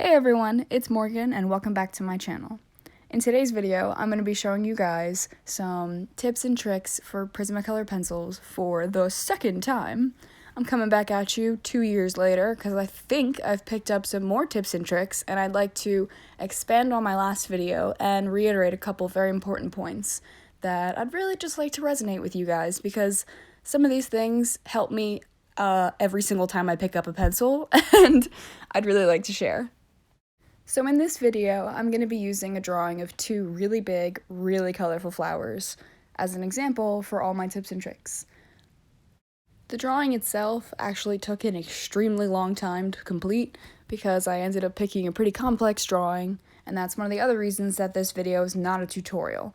Hey everyone, it's Morgan and welcome back to my channel. In today's video, I'm going to be showing you guys some tips and tricks for Prismacolor pencils for the second time. I'm coming back at you 2 years later because I think I've picked up some more tips and tricks, and I'd like to expand on my last video and reiterate a couple very important points that I'd really just like to resonate with you guys, because some of these things help me every single time I pick up a pencil, and I'd really like to share. So in this video, I'm going to be using a drawing of two really big, really colorful flowers as an example for all my tips and tricks. The drawing itself actually took an extremely long time to complete because I ended up picking a pretty complex drawing, and that's one of the other reasons that this video is not a tutorial.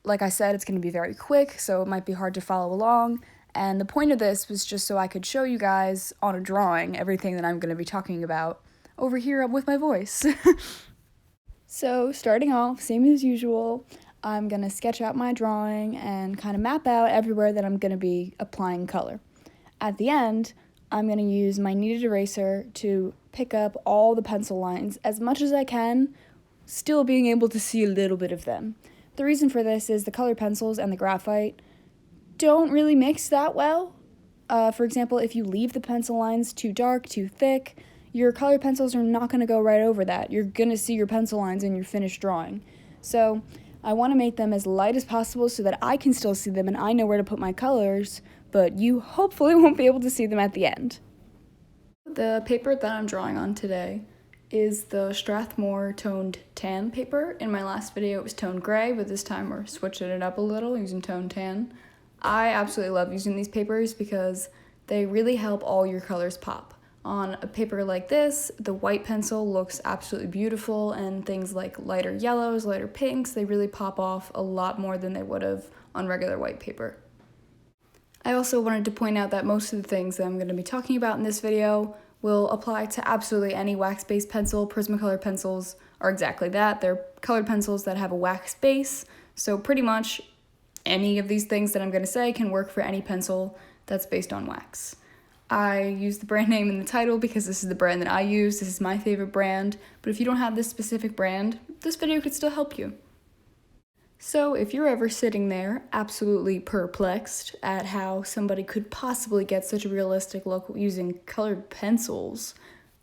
Like I said, it's going to be very quick, so it might be hard to follow along, and the point of this was just so I could show you guys on a drawing everything that I'm going to be talking about over here with my voice. So starting off, same as usual, I'm going to sketch out my drawing and kind of map out everywhere that I'm going to be applying color. At the end, I'm going to use my kneaded eraser to pick up all the pencil lines as much as I can, still being able to see a little bit of them. The reason for this is the colored pencils and the graphite don't really mix that well. For example, if you leave the pencil lines too dark, too thick, your colored pencils are not going to go right over that. You're going to see your pencil lines in your finished drawing. So I want to make them as light as possible so that I can still see them and I know where to put my colors, but you hopefully won't be able to see them at the end. The paper that I'm drawing on today is the Strathmore Toned Tan Paper. In my last video it was toned gray, but this time we're switching it up a little using toned tan. I absolutely love using these papers because they really help all your colors pop. On a paper like this, the white pencil looks absolutely beautiful, and things like lighter yellows, lighter pinks, they really pop off a lot more than they would have on regular white paper. I also wanted to point out that most of the things that I'm going to be talking about in this video will apply to absolutely any wax-based pencil. Prismacolor pencils are exactly that. They're colored pencils that have a wax base, so pretty much any of these things that I'm going to say can work for any pencil that's based on wax. I use the brand name in the title because this is the brand that I use. This is my favorite brand, but if you don't have this specific brand, this video could still help you. So if you're ever sitting there absolutely perplexed at how somebody could possibly get such a realistic look using colored pencils,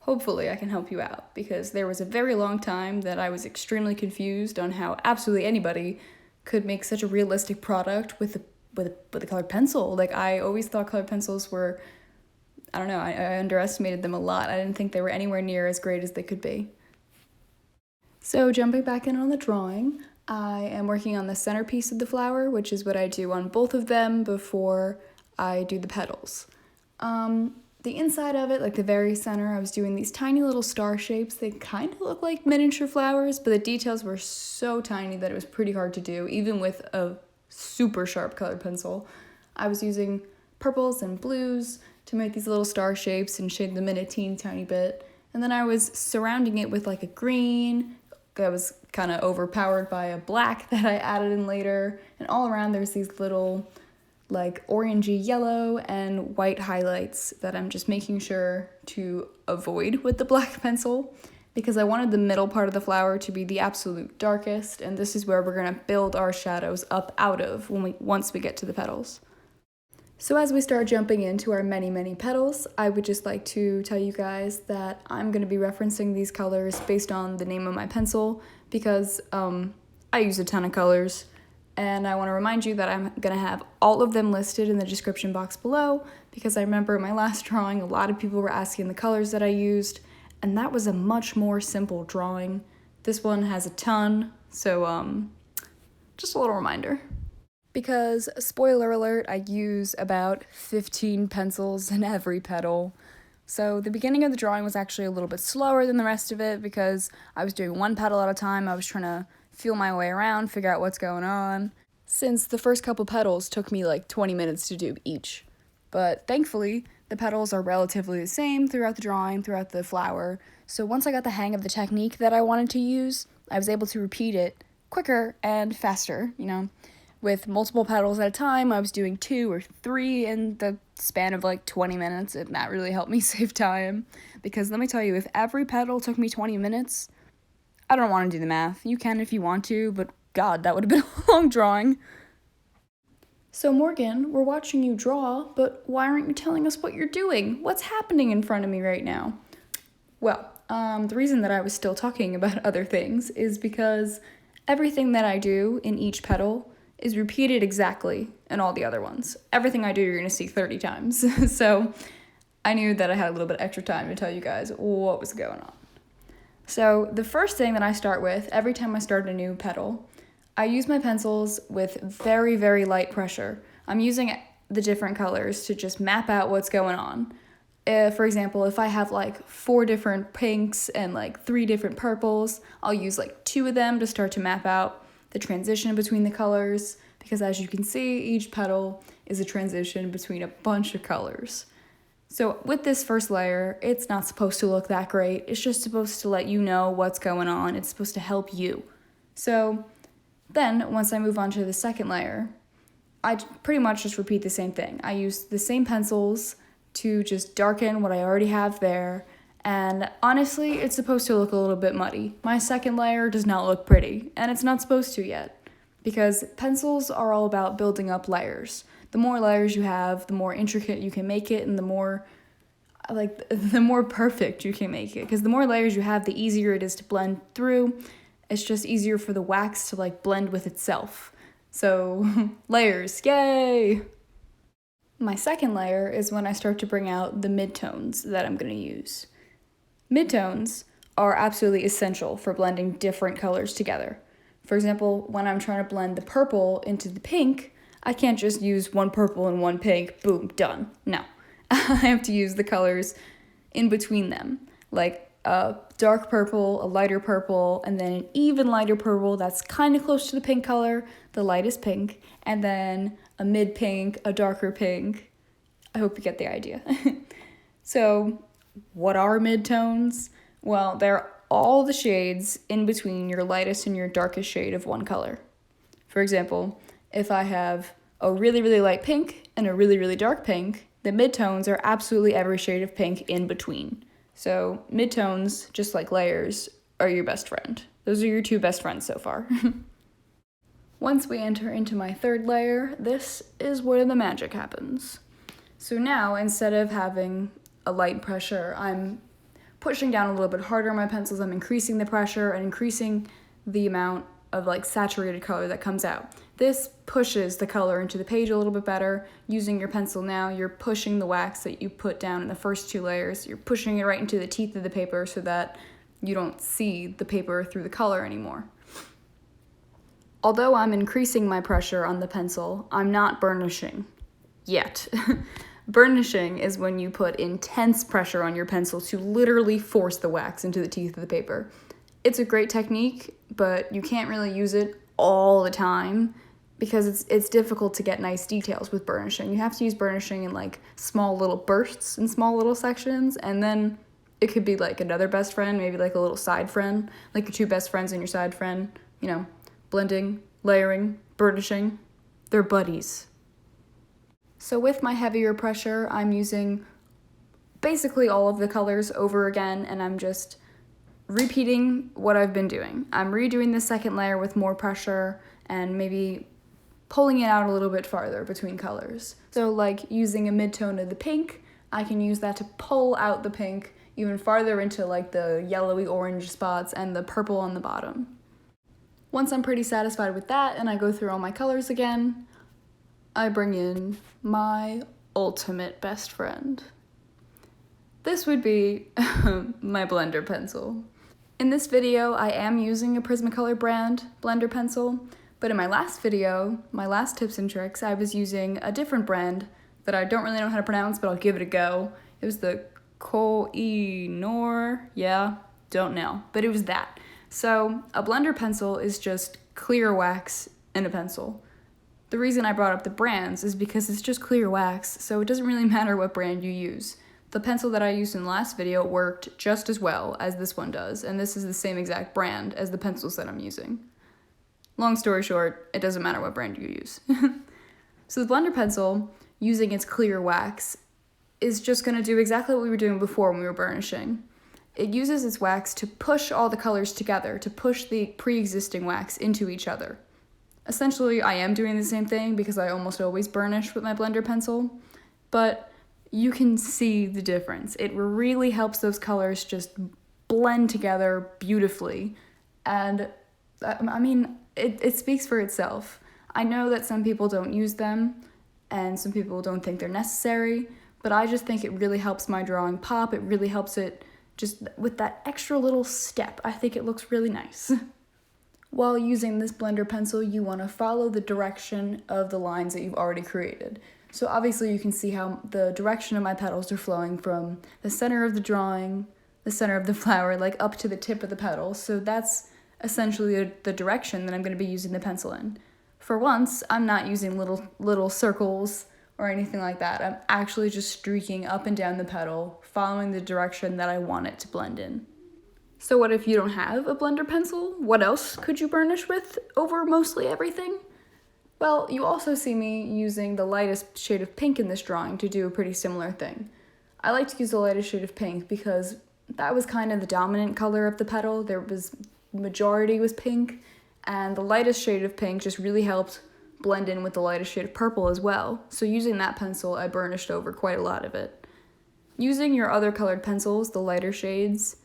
hopefully I can help you out, because there was a very long time that I was extremely confused on how absolutely anybody could make such a realistic product with a colored pencil. Like, I always thought colored pencils were, I don't know, I underestimated them a lot. I didn't think they were anywhere near as great as they could be. So jumping back in on the drawing, I am working on the centerpiece of the flower, which is what I do on both of them before I do the petals. The inside of it, like the very center, I was doing these tiny little star shapes. They kind of look like miniature flowers, but the details were so tiny that it was pretty hard to do, even with a super sharp colored pencil. I was using purples and blues to make these little star shapes and shade them in a teeny tiny bit. And then I was surrounding it with like a green that was kind of overpowered by a black that I added in later. And all around there's these little like orangey yellow and white highlights that I'm just making sure to avoid with the black pencil, because I wanted the middle part of the flower to be the absolute darkest, and this is where we're going to build our shadows up out of once we get to the petals. So as we start jumping into our many petals, I would just like to tell you guys that I'm going to be referencing these colors based on the name of my pencil, because I use a ton of colors, and I want to remind you that I'm going to have all of them listed in the description box below, because I remember in my last drawing a lot of people were asking the colors that I used, and that was a much more simple drawing. This one has a ton, so just a little reminder. Because, spoiler alert, I use about 15 pencils in every petal. So the beginning of the drawing was actually a little bit slower than the rest of it because I was doing one petal at a time. I was trying to feel my way around, figure out what's going on, since the first couple petals took me like 20 minutes to do each. But thankfully, the petals are relatively the same throughout the drawing, throughout the flower. So once I got the hang of the technique that I wanted to use, I was able to repeat it quicker and faster, you know. with multiple petals at a time. I was doing 2 or 3 in the span of like 20 minutes, and that really helped me save time. Because let me tell you, if every petal took me 20 minutes, I don't want to do the math. You can if you want to, but God, that would have been a long drawing. So Morgan, we're watching you draw, but why aren't you telling us what you're doing? What's happening in front of me right now? Well, the reason that I was still talking about other things is because everything that I do in each petal is repeated exactly in all the other ones. Everything I do, you're gonna see 30 times. So I knew that I had a little bit of extra time to tell you guys what was going on. So the first thing that I start with, every time I start a new petal, I use my pencils with very, very light pressure. I'm using the different colors to just map out what's going on. For example, if I have like 4 different pinks and like 3 different purples, I'll use like 2 of them to start to map out the transition between the colors, because as you can see, each petal is a transition between a bunch of colors. So with this first layer, it's not supposed to look that great. It's just supposed to let you know what's going on. It's supposed to help you. So then once I move on to the second layer, I pretty much just repeat the same thing. I use the same pencils to just darken what I already have there, and honestly, it's supposed to look a little bit muddy. My second layer does not look pretty, and it's not supposed to yet, because pencils are all about building up layers. The more layers you have, the more intricate you can make it, and the more perfect you can make it, because the more layers you have, the easier it is to blend through. It's just easier for the wax to like blend with itself. So layers, yay! My second layer is when I start to bring out the midtones that I'm going to use. Midtones are absolutely essential for blending different colors together. For example, when I'm trying to blend the purple into the pink, I can't just use one purple and one pink, boom, done. No, I have to use the colors in between them, like a dark purple, a lighter purple, and then an even lighter purple that's kind of close to the pink color, the lightest pink, and then a mid pink, a darker pink. I hope you get the idea. So what are midtones? Well, they're all the shades in between your lightest and your darkest shade of one color. For example, if I have a really, really light pink and a really, really dark pink, the midtones are absolutely every shade of pink in between. So midtones, just like layers, are your best friend. Those are your 2 best friends so far. Once we enter into my third layer, this is where the magic happens. So now, instead of having a light pressure, I'm pushing down a little bit harder on my pencils. I'm increasing the pressure and increasing the amount of like saturated color that comes out. This pushes the color into the page a little bit better. Using your pencil now, you're pushing the wax that you put down in the first 2 layers. You're pushing it right into the teeth of the paper so that you don't see the paper through the color anymore. Although I'm increasing my pressure on the pencil, I'm not burnishing yet. Burnishing is when you put intense pressure on your pencil to literally force the wax into the teeth of the paper. It's a great technique, but you can't really use it all the time because it's difficult to get nice details with burnishing. You have to use burnishing in like small little bursts and small little sections, and then it could be like another best friend, maybe like a little side friend, like your 2 best friends and your side friend, you know, blending, layering, burnishing. They're buddies. So with my heavier pressure, I'm using basically all of the colors over again, and I'm just repeating what I've been doing. I'm redoing the second layer with more pressure and maybe pulling it out a little bit farther between colors. So like using a midtone of the pink, I can use that to pull out the pink even farther into like the yellowy orange spots and the purple on the bottom. Once I'm pretty satisfied with that and I go through all my colors again, I bring in my ultimate best friend. This would be my blender pencil. In this video, I am using a Prismacolor brand blender pencil, but in my last video, my last tips and tricks, I was using a different brand that I don't really know how to pronounce, but I'll give it a go. It was the Koh-i-Noor, yeah, don't know, but it was that. So a blender pencil is just clear wax in a pencil. The reason I brought up the brands is because it's just clear wax, so it doesn't really matter what brand you use. The pencil that I used in the last video worked just as well as this one does, and this is the same exact brand as the pencils that I'm using. Long story short, it doesn't matter what brand you use. So the blender pencil, using its clear wax, is just going to do exactly what we were doing before when we were burnishing. It uses its wax to push all the colors together, to push the pre-existing wax into each other. Essentially, I am doing the same thing because I almost always burnish with my blender pencil, but you can see the difference. It really helps those colors just blend together beautifully, and I mean, it speaks for itself. I know that some people don't use them, and some people don't think they're necessary, but I just think it really helps my drawing pop. It really helps it just with that extra little step. I think it looks really nice. While using this blender pencil, you want to follow the direction of the lines that you've already created. So obviously you can see how the direction of my petals are flowing from the center of the drawing, the center of the flower, like up to the tip of the petal. So that's essentially the direction that I'm going to be using the pencil in. For once, I'm not using little circles or anything like that. I'm actually just streaking up and down the petal, following the direction that I want it to blend in. So what if you don't have a blender pencil? What else could you burnish with over mostly everything? Well, you also see me using the lightest shade of pink in this drawing to do a pretty similar thing. I like to use the lightest shade of pink because that was kind of the dominant color of the petal. The majority was pink, and the lightest shade of pink just really helped blend in with the lightest shade of purple as well. So using that pencil, I burnished over quite a lot of it. Using your other colored pencils, the lighter shades,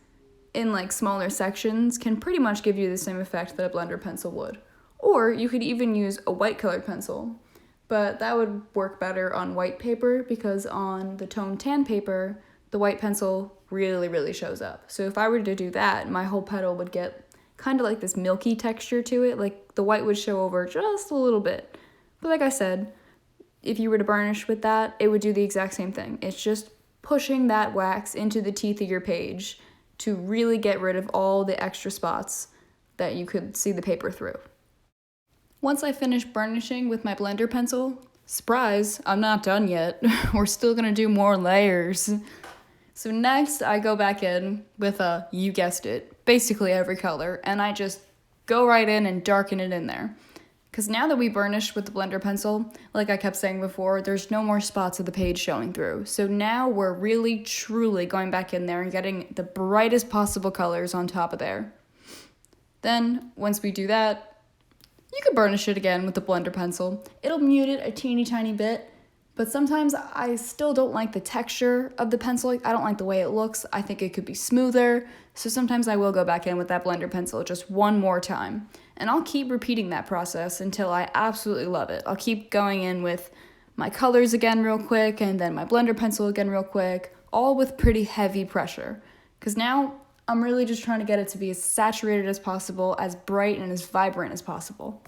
in like smaller sections can pretty much give you the same effect that a blender pencil would. Or you could even use a white colored pencil, but that would work better on white paper because on the toned tan paper, the white pencil really shows up. So if I were to do that, my whole petal would get kind of like this milky texture to it, like the white would show over just a little bit. But like I said, if you were to burnish with that, it would do the exact same thing. It's just pushing that wax into the teeth of your page to really get rid of all the extra spots that you could see the paper through. Once I finish burnishing with my blender pencil, surprise, I'm not done yet. We're still gonna do more layers. So next I go back in with you guessed it, basically every color, and I just go right in and darken it in there. Because now that we burnished with the blender pencil, like I kept saying before, there's no more spots of the page showing through. So now we're really, truly going back in there and getting the brightest possible colors on top of there. Then, once we do that, you can burnish it again with the blender pencil. It'll mute it a teeny tiny bit, but sometimes I still don't like the texture of the pencil. I don't like the way it looks. I think it could be smoother. So sometimes I will go back in with that blender pencil just one more time. And I'll keep repeating that process until I absolutely love it. I'll keep going in with my colors again real quick, and then my blender pencil again real quick, all with pretty heavy pressure. Because now I'm really just trying to get it to be as saturated as possible, as bright and as vibrant as possible.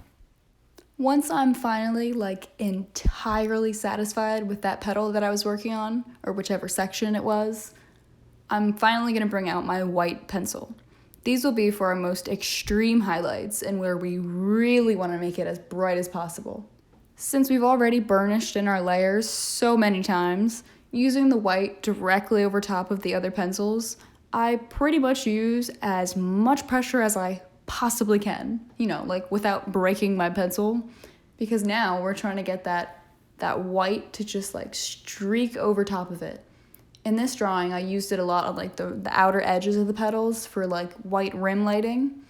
Once I'm finally entirely satisfied with that petal that I was working on, or whichever section it was, I'm finally going to bring out my white pencil. These will be for our most extreme highlights and where we really want to make it as bright as possible. Since we've already burnished in our layers so many times, using the white directly over top of the other pencils, I pretty much use as much pressure as I possibly can, without breaking my pencil, because now we're trying to get that white to just streak over top of it. In this drawing, I used it a lot on the outer edges of the petals for white rim lighting,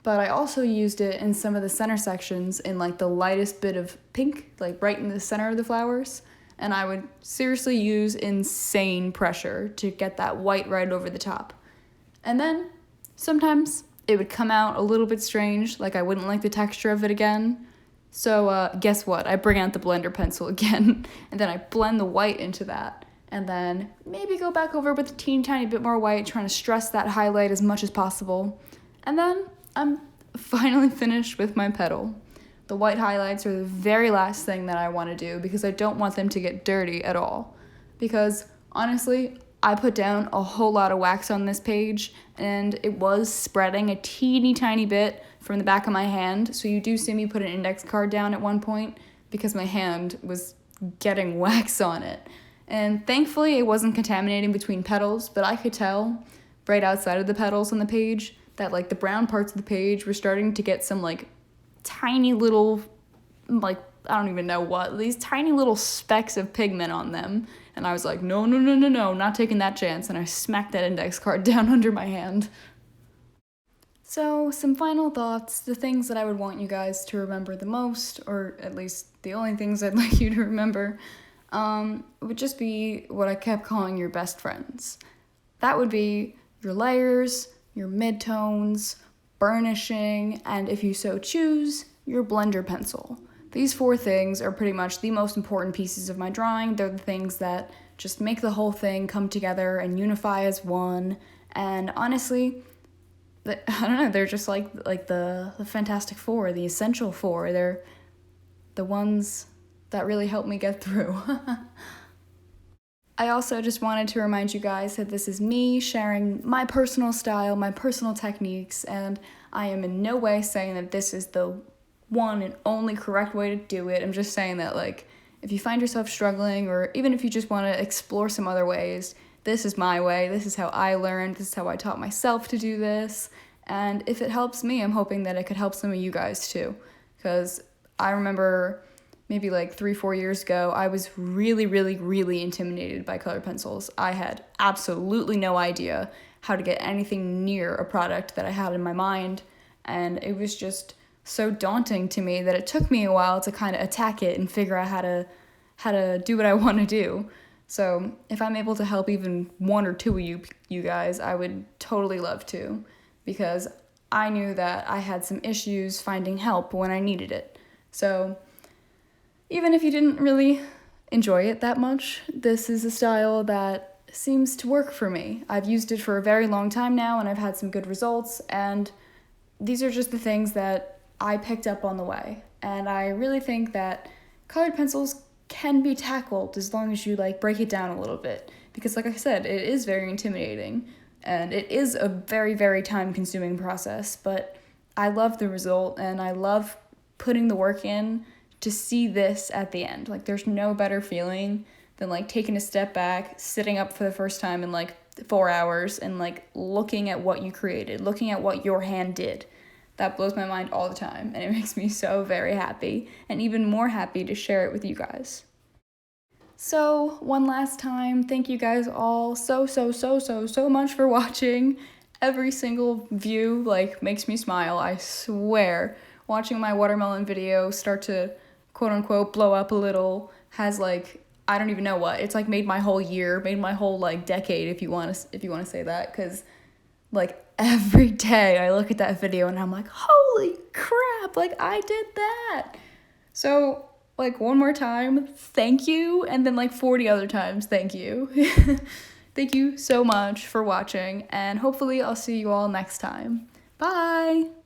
but I also used it in some of the center sections in the lightest bit of pink, right in the center of the flowers, and I would seriously use insane pressure to get that white right over the top. And then sometimes it would come out a little bit strange, I wouldn't like the texture of it again. So guess what? I bring out the blender pencil again, and then I blend the white into that. And then maybe go back over with a teeny tiny bit more white, trying to stress that highlight as much as possible. And then I'm finally finished with my petal. The white highlights are the very last thing that I want to do because I don't want them to get dirty at all. Because honestly, I put down a whole lot of wax on this page and it was spreading a teeny tiny bit from the back of my hand. So you do see me put an index card down at one point because my hand was getting wax on it. And thankfully it wasn't contaminating between petals, but I could tell right outside of the petals on the page that the brown parts of the page were starting to get some tiny little, like, I don't even know what, these tiny little specks of pigment on them. And I was like, no, not taking that chance. And I smacked that index card down under my hand. So, some final thoughts, the things that I would want you guys to remember the most, or at least the only things I'd like you to remember, would just be what I kept calling your best friends. That would be your layers, your midtones, burnishing, and if you so choose, your blender pencil. These 4 things are pretty much the most important pieces of my drawing. They're the things that just make the whole thing come together and unify as one, and honestly, I don't know, they're just like the Fantastic Four, the Essential Four. They're the ones that really help me get through. I also just wanted to remind you guys that this is me sharing my personal style, my personal techniques, and I am in no way saying that this is the one and only correct way to do it. I'm just saying that, like, if you find yourself struggling, or even if you just want to explore some other ways, this is my way, this is how I learned, this is how I taught myself to do this, and if it helps me, I'm hoping that it could help some of you guys too, because I remember maybe like 3-4 years ago, I was really intimidated by colored pencils. I had absolutely no idea how to get anything near a product that I had in my mind, and it was just so daunting to me that it took me a while to kind of attack it and figure out how to do what I want to do. So if I'm able to help even 1 or 2 of you guys, I would totally love to, because I knew that I had some issues finding help when I needed it. So even if you didn't really enjoy it that much, this is a style that seems to work for me. I've used it for a very long time now, and I've had some good results, and these are just the things that I picked up on the way. And I really think that colored pencils can be tackled as long as you like break it down a little bit, because like I said, it is very intimidating and it is a very time consuming process, but I love the result and I love putting the work in to see this at the end. Like, there's no better feeling than like taking a step back, sitting up for the first time in like 4 hours and like looking at what you created, looking at what your hand did. That blows my mind all the time, and it makes me so very happy, and even more happy to share it with you guys. So, one last time, thank you guys all so much for watching. Every single view, like, makes me smile, I swear. Watching my watermelon video start to, quote-unquote, blow up a little has, like, I don't even know what. It's, like, made my whole year, made my whole, like, decade, if you want to say that, because, like, every day I look at that video and I'm like, holy crap, like, I did that. So, like, one more time, thank you, and then like 40 other times, thank you. Thank you so much for watching, and hopefully I'll see you all next time. Bye!